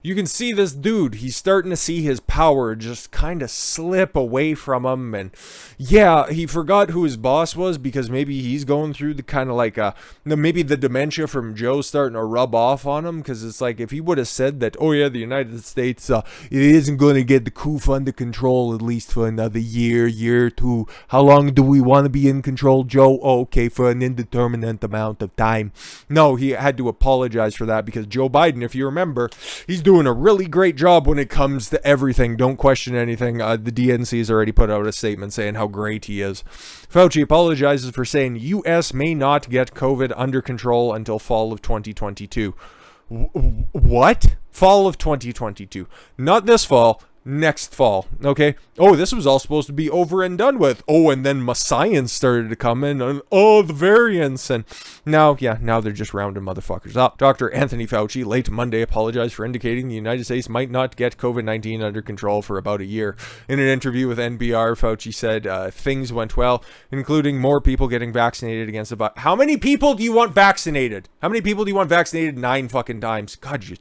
You can see this dude, he's starting to see his power just kind of slip away from him. And yeah, he forgot who his boss was because maybe he's going through the kind of like, maybe the dementia from Joe starting to rub off on him. Because it's like, if he would have said that, oh yeah, the United States, it isn't going to get the coup under control at least for another year or two. How long do we want to be in control, Joe? Oh, okay, for an indeterminate amount of time. No, he had to apologize for that because Joe Biden, if you remember, he's doing a really great job when it comes to everything. Don't question anything. The DNC has already put out a statement saying how great he is. Fauci apologizes for saying U.S. may not get COVID under control until fall of 2022. What? Fall of 2022. Not this fall. Next fall, okay? Oh, this was all supposed to be over and done with. Oh, and then my science started to come in, and oh, the variants, and now they're just rounding motherfuckers up. Dr. Anthony Fauci, late Monday, apologized for indicating the United States might not get COVID-19 under control for about a year. In an interview with NPR, Fauci said things went well, including more people getting vaccinated against the virus. How many people do you want vaccinated? How many people do you want vaccinated 9 fucking times? God, you're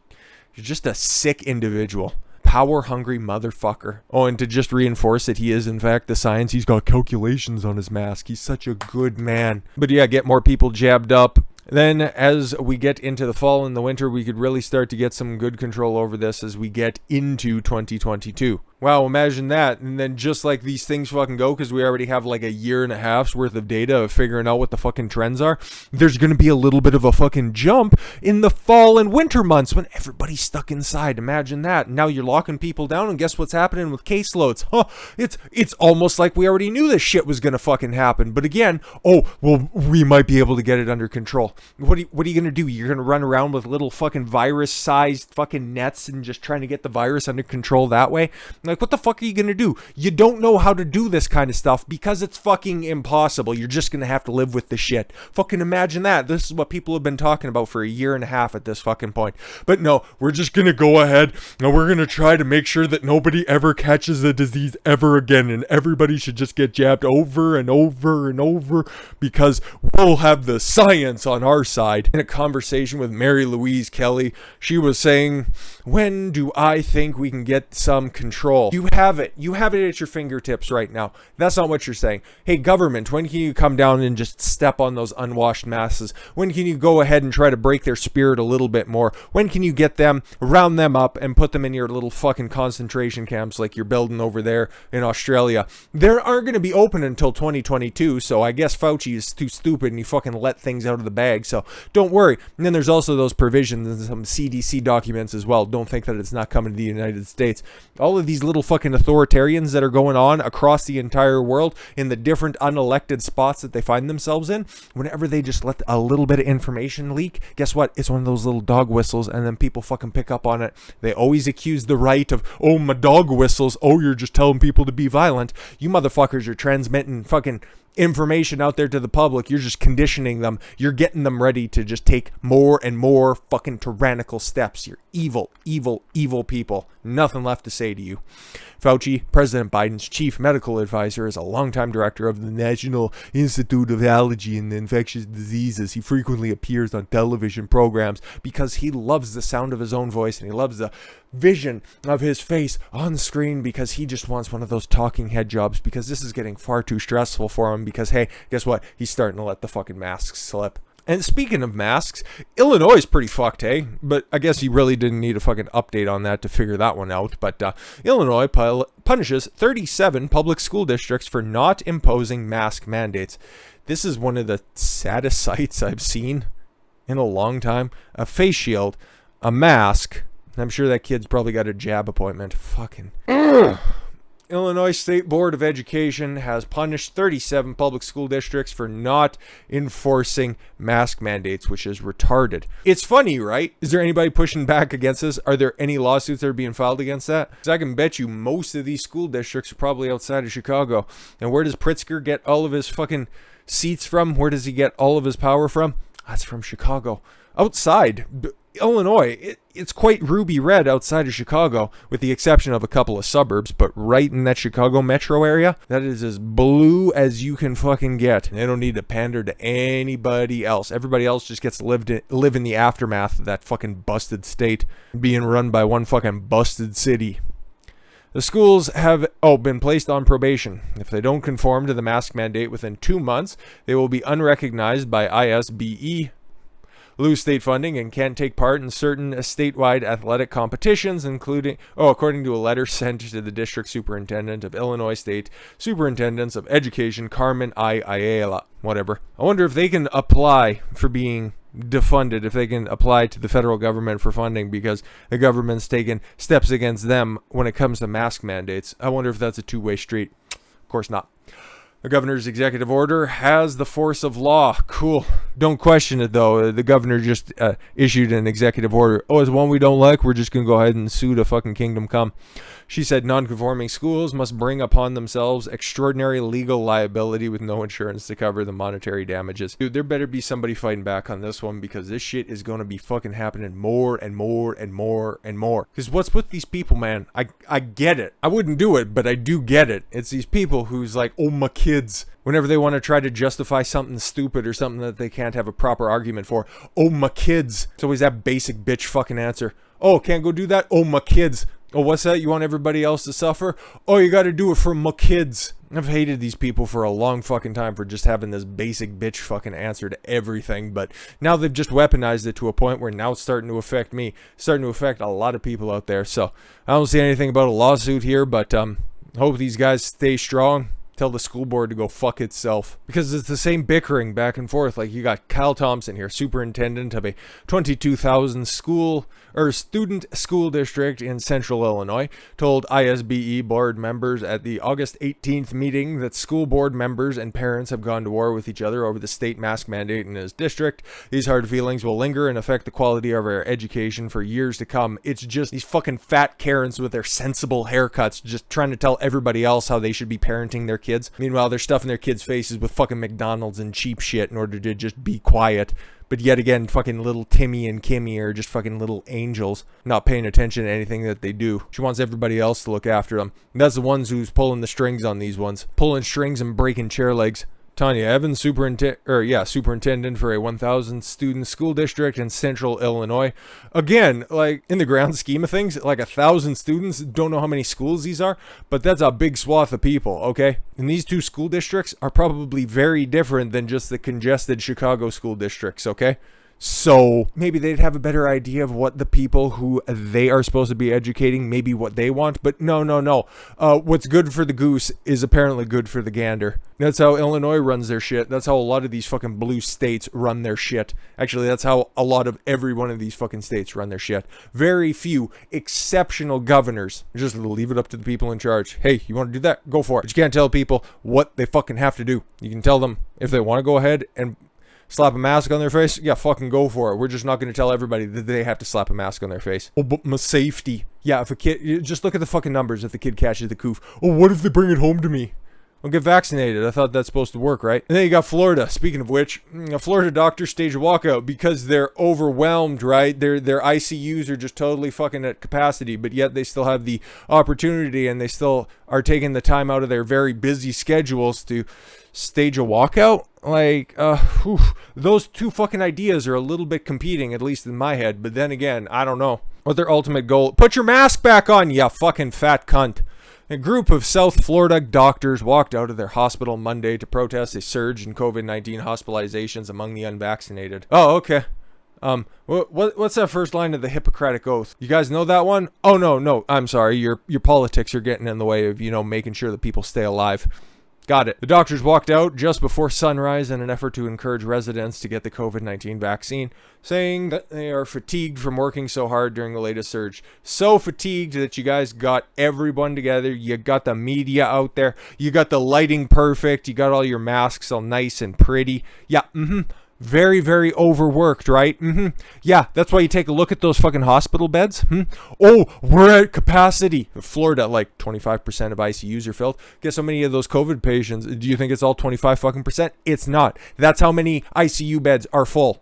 just a sick individual. Power-hungry motherfucker. Oh, and to just reinforce that he is, in fact, the science, he's got calculations on his mask. He's such a good man. But yeah, get more people jabbed up. Then, as we get into the fall and the winter, we could really start to get some good control over this as we get into 2022. Wow, imagine that. And then just like these things fucking go, because we already have like a year and a half's worth of data of figuring out what the fucking trends are, there's going to be a little bit of a fucking jump in the fall and winter months when everybody's stuck inside. Imagine that. Now you're locking people down, and guess what's happening with caseloads? Huh, it's almost like we already knew this shit was going to fucking happen. But again, oh, well, we might be able to get it under control. What are you going to do? You're going to run around with little fucking virus-sized fucking nets and just trying to get the virus under control that way? Like, what the fuck are you going to do? You don't know how to do this kind of stuff because it's fucking impossible. You're just going to have to live with the shit. Fucking imagine that. This is what people have been talking about for a year and a half at this fucking point. But no, we're just going to go ahead and we're going to try to make sure that nobody ever catches the disease ever again. And everybody should just get jabbed over and over and over because we'll have the science on our side. In a conversation with Mary Louise Kelly, she was saying, when do I think we can get some control? You have it at your fingertips right now. That's not what you're saying. Hey, government, when can you come down and just step on those unwashed masses? When can you go ahead and try to break their spirit a little bit more? When can you get them, round them up, and put them in your little fucking concentration camps like you're building over there in Australia? They aren't going to be open until 2022, so I guess Fauci is too stupid and he fucking let things out of the bag, so don't worry. And then there's also those provisions in some CDC documents as well. Don't think that it's not coming to the United States. All of these little fucking authoritarians that are going on across the entire world in the different unelected spots that they find themselves in, whenever they just let a little bit of information leak, guess what? It's one of those little dog whistles, and then people fucking pick up on it. They always accuse the right of, oh, my dog whistles. Oh, you're just telling people to be violent. You motherfuckers are transmitting fucking information out there to the public. You're just conditioning them. You're getting them ready to just take more and more fucking tyrannical steps. You're evil, evil, evil people. Nothing left to say to you. Fauci, President Biden's chief medical advisor, is a longtime director of the National Institute of Allergy and Infectious Diseases. He frequently appears on television programs because he loves the sound of his own voice and he loves the vision of his face on screen because he just wants one of those talking head jobs because this is getting far too stressful for him because, hey, guess what? He's starting to let the fucking masks slip. And speaking of masks, Illinois is pretty fucked, hey? But I guess you really didn't need a fucking update on that to figure that one out. But Illinois punishes 37 public school districts for not imposing mask mandates. This is one of the saddest sights I've seen in a long time. A face shield, a mask. I'm sure that kid's probably got a jab appointment. Fucking... Illinois State Board of Education has punished 37 public school districts for not enforcing mask mandates, which is retarded. It's funny, right? Is there anybody pushing back against this? Are there any lawsuits that are being filed against that? Because I can bet you most of these school districts are probably outside of Chicago. And where does Pritzker get all of his fucking seats from? Where does he get all of his power from? That's from Chicago. Outside. Illinois, it's quite ruby red outside of Chicago, with the exception of a couple of suburbs, but right in that Chicago metro area, that is as blue as you can fucking get. They don't need to pander to anybody else. Everybody else just gets to live in the aftermath of that fucking busted state being run by one fucking busted city. The schools have been placed on probation. If they don't conform to the mask mandate within 2 months, they will be unrecognized by ISBE, lose state funding, and can't take part in certain statewide athletic competitions, including, according to a letter sent to the District Superintendent of Illinois State Superintendents of Education, Carmen I. Ayala. Whatever. I wonder if they can apply for being defunded, if they can apply to the federal government for funding, because the government's taken steps against them when it comes to mask mandates. I wonder if that's a two-way street. Of course not. The governor's executive order has the force of law. Cool. Don't question it, though. The governor just issued an executive order. Oh, it's one we don't like. We're just going to go ahead and sue the fucking kingdom come. She said non-conforming schools must bring upon themselves extraordinary legal liability with no insurance to cover the monetary damages. Dude, there better be somebody fighting back on this one, because this shit is going to be fucking happening more and more and more and more. Because what's with these people, man? I get it. I wouldn't do it, but I do get it. It's these people who's like, oh, my kids. Whenever they want to try to justify something stupid or something that they can't have a proper argument for. Oh, my kids. It's always that basic bitch fucking answer. Oh, can't go do that? Oh, my kids. Oh, what's that? You want everybody else to suffer? Oh, you got to do it for my kids. I've hated these people for a long fucking time for just having this basic bitch fucking answer to everything. But now they've just weaponized it to a point where now it's starting to affect me. It's starting to affect a lot of people out there. So I don't see anything about a lawsuit here, but hope these guys stay strong. Tell the school board to go fuck itself, because it's the same bickering back and forth. Like, you got Kyle Thompson here, superintendent of a 22,000 student school district in central Illinois, told ISBE board members at the August 18th meeting that school board members and parents have gone to war with each other over the state mask mandate in his district. These hard feelings will linger and affect the quality of our education for years to come. It's just these fucking fat Karens with their sensible haircuts just trying to tell everybody else how they should be parenting their kids. Meanwhile, they're stuffing their kids' faces with fucking McDonald's and cheap shit in order to just be quiet. But yet again, fucking little Timmy and Kimmy are just fucking little angels, not paying attention to anything that they do. She wants everybody else to look after them. And that's the ones who's pulling the strings on these ones. Pulling strings and breaking chair legs. Tanya Evans, superintendent for a 1,000 student school district in central Illinois. Again, like, in the grand scheme of things, like 1,000 students, don't know how many schools these are, but that's a big swath of people, okay? And these two school districts are probably very different than just the congested Chicago school districts, okay? So maybe they'd have a better idea of what the people who they are supposed to be educating, maybe what they want. But no. What's good for the goose is apparently good for the gander. That's how Illinois runs their shit. That's how a lot of these fucking blue states run their shit. Actually, that's how a lot of every one of these fucking states run their shit. Very few exceptional governors just leave it up to the people in charge. Hey, you want to do that? Go for it. But you can't tell people what they fucking have to do. You can tell them if they want to go ahead and slap a mask on their face? Yeah, fucking go for it. We're just not going to tell everybody that they have to slap a mask on their face. Oh, but my safety. Yeah, if a kid, just look at the fucking numbers if the kid catches the coof. Oh, what if they bring it home to me? I'll get vaccinated. I thought that's supposed to work, right? And then you got Florida. Speaking of which, Florida doctors stage a walkout because they're overwhelmed, right? Their ICUs are just totally fucking at capacity, but yet they still have the opportunity and they still are taking the time out of their very busy schedules to stage a walkout. Like, those two fucking ideas are a little bit competing, at least in my head. But then again, I don't know what their ultimate goal. Put your mask back on, you fucking fat cunt. A group of South Florida doctors walked out of their hospital Monday to protest a surge in COVID-19 hospitalizations among the unvaccinated. Oh, okay. What's that first line of the Hippocratic Oath? You guys know that one? Oh, no. I'm sorry. Your politics are getting in the way of, making sure that people stay alive. Got it. The doctors walked out just before sunrise in an effort to encourage residents to get the COVID-19 vaccine, saying that they are fatigued from working so hard during the latest surge. So fatigued that you guys got everyone together. You got the media out there. You got the lighting perfect. You got all your masks all nice and pretty. Yeah, Very, very overworked, right? Yeah, that's why you take a look at those fucking hospital beds. Oh, we're at capacity. Florida, like 25% of ICUs are filled. Guess how many of those COVID patients, do you think it's all 25 fucking percent? It's not. That's how many ICU beds are full.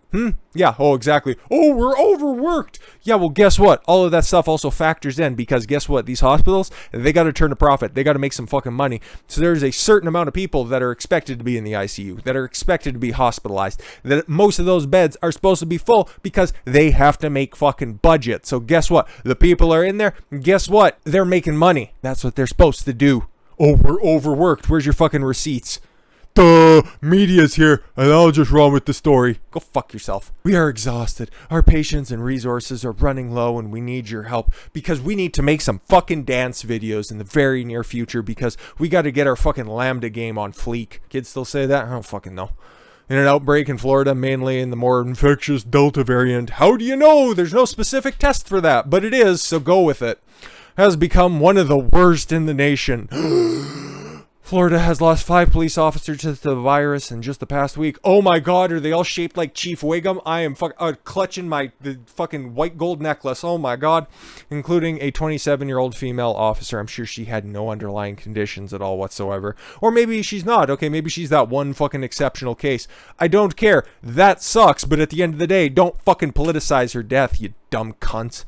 Yeah, oh, exactly. Oh, we're overworked. Yeah, well, guess what? All of that stuff also factors in because guess what? These hospitals, they got to turn a profit. They got to make some fucking money. So there's a certain amount of people that are expected to be in the ICU, that are expected to be hospitalized, that most of those beds are supposed to be full because they have to make fucking budget. So guess what? The people are in there. Guess what? They're making money. That's what they're supposed to do. Oh, we're overworked. Where's your fucking receipts? The media's here, and I'll just run with the story. Go fuck yourself. We are exhausted. Our patience and resources are running low, and we need your help because we need to make some fucking dance videos in the very near future because we got to get our fucking Lambda game on fleek. Kids still say that? I don't fucking know. In an outbreak in Florida, mainly in the more infectious Delta variant. How do you know? There's no specific test for that, but it is, so go with it. Has become one of the worst in the nation. Florida has lost 5 police officers to the virus in just the past week. Oh my god, are they all shaped like Chief Wiggum? I am clutching the fucking white gold necklace. Oh my god. Including a 27-year-old female officer. I'm sure she had no underlying conditions at all whatsoever. Or maybe she's not. Okay, maybe she's that one fucking exceptional case. I don't care. That sucks, but at the end of the day, don't fucking politicize her death, you dumb cunts.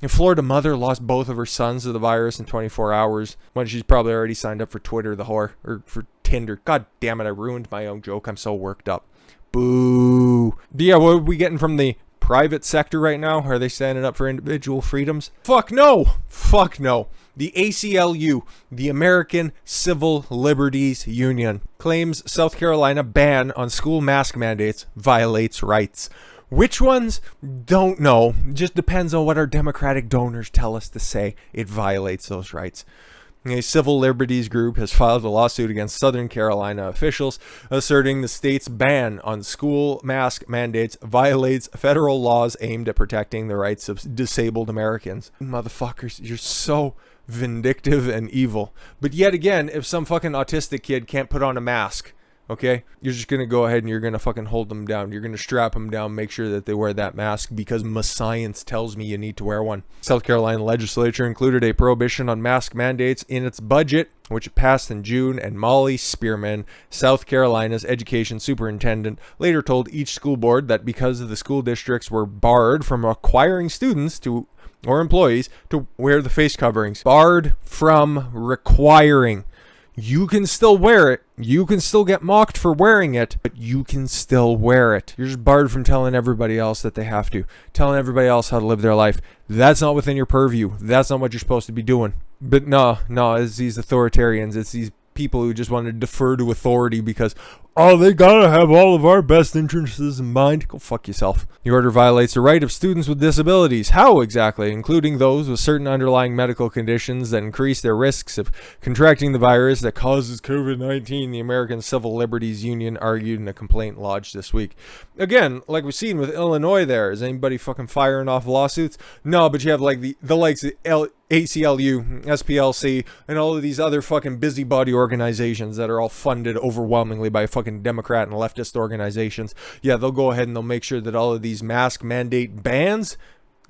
A Florida mother lost both of her sons to the virus in 24 hours when she's probably already signed up for Twitter, the whore, or for Tinder. God damn it, I ruined my own joke. I'm so worked up. Boo. Yeah, what are we getting from the private sector right now? Are they standing up for individual freedoms? Fuck no. Fuck no. The ACLU, the American Civil Liberties Union, claims South Carolina ban on school mask mandates violates rights. Which ones? Don't know. Just depends on what our Democratic donors tell us to say. It violates those rights. A civil liberties group has filed a lawsuit against Southern Carolina officials, asserting the state's ban on school mask mandates violates federal laws aimed at protecting the rights of disabled Americans. Motherfuckers, you're so vindictive and evil. But yet again, if some fucking autistic kid can't put on a mask, okay, you're just going to go ahead and you're going to fucking hold them down. You're going to strap them down, make sure that they wear that mask because my science tells me you need to wear one. South Carolina legislature included a prohibition on mask mandates in its budget, which passed in June, and Molly Spearman, South Carolina's education superintendent, later told each school board that because the school districts were barred from requiring students to or employees to wear the face coverings. Barred from requiring. You can still wear it. You can still get mocked for wearing it, but you can still wear it. You're just barred from telling everybody else that they have to. Telling everybody else how to live their life. That's not within your purview. That's not what you're supposed to be doing. But no, it's these authoritarians. It's these people who just want to defer to authority because, oh, they gotta have all of our best interests in mind. Go fuck yourself. The order violates the right of students with disabilities. How exactly? Including those with certain underlying medical conditions that increase their risks of contracting the virus that causes COVID-19, the American Civil Liberties Union argued in a complaint lodged this week. Again, like we've seen with Illinois there. Is anybody fucking firing off lawsuits? No, but you have like the likes of ACLU, SPLC, and all of these other fucking busybody organizations that are all funded overwhelmingly by fucking Democrat and leftist organizations. Yeah, they'll go ahead and they'll make sure that all of these mask mandate bans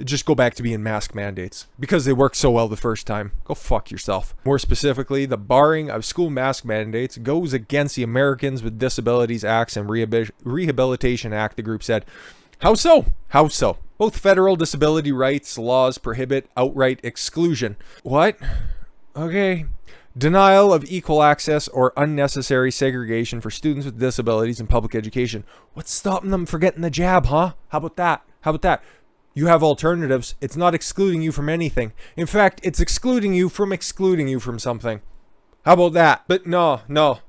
just go back to being mask mandates because they worked so well the first time. Go fuck yourself. More specifically, the barring of school mask mandates goes against the Americans with Disabilities Acts and Rehabilitation Act, the group said. How so? How so? Both federal disability rights laws prohibit outright exclusion. What? Okay. Denial of equal access or unnecessary segregation for students with disabilities in public education. What's stopping them from getting the jab, huh? How about that? How about that? You have alternatives. It's not excluding you from anything. In fact, it's excluding you from something. How about that? But no.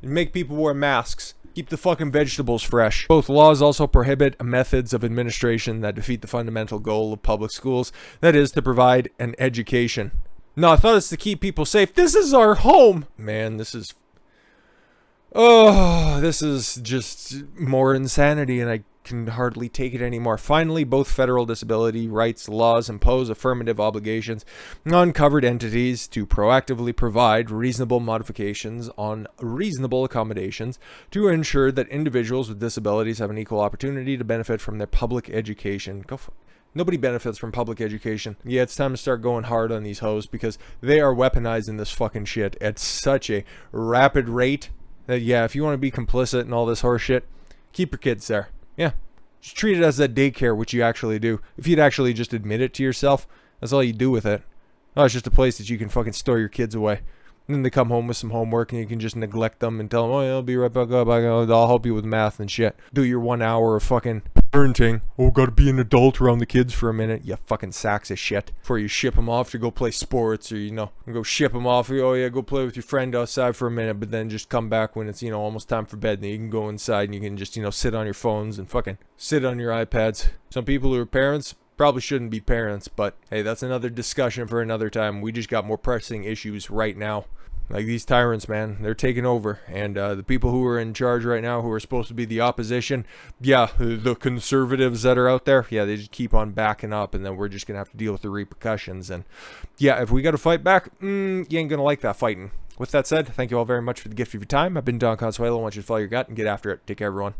Make people wear masks. Keep the fucking vegetables fresh. Both laws also prohibit methods of administration that defeat the fundamental goal of public schools, that is, to provide an education. No, I thought it's to keep people safe. This is our home! Man, this is just more insanity, and I can hardly take it anymore. Finally, both federal disability rights laws impose affirmative obligations on covered entities to proactively provide reasonable modifications on reasonable accommodations to ensure that individuals with disabilities have an equal opportunity to benefit from their public education. Nobody benefits from public education. Yeah, it's time to start going hard on these hoes because they are weaponizing this fucking shit at such a rapid rate that, yeah, if you want to be complicit in all this horse shit, keep your kids there. Yeah. Just treat it as a daycare, which you actually do. If you'd actually just admit it to yourself, that's all you do with it. Oh, it's just a place that you can fucking store your kids away. And then they come home with some homework and you can just neglect them and tell them, oh, yeah, I'll be right back up. I'll help you with math and shit. Do your 1 hour of fucking parenting. Oh, gotta be an adult around the kids for a minute. You fucking sacks of shit. Before you ship them off to go play sports or, go ship them off. Oh, yeah, go play with your friend outside for a minute, but then just come back when it's, almost time for bed. And then you can go inside and you can just, sit on your phones and fucking sit on your iPads. Some people who are parents probably shouldn't be parents, but hey, that's another discussion for another time. We just got more pressing issues right now. Like these tyrants, man, they're taking over. And the people who are in charge right now, who are supposed to be the opposition, yeah, the conservatives that are out there, yeah, they just keep on backing up. And then we're just going to have to deal with the repercussions. And yeah, if we got to fight back, you ain't going to like that fighting. With that said, thank you all very much for the gift of your time. I've been Don Consuelo. I want you to follow your gut and get after it. Take care, everyone.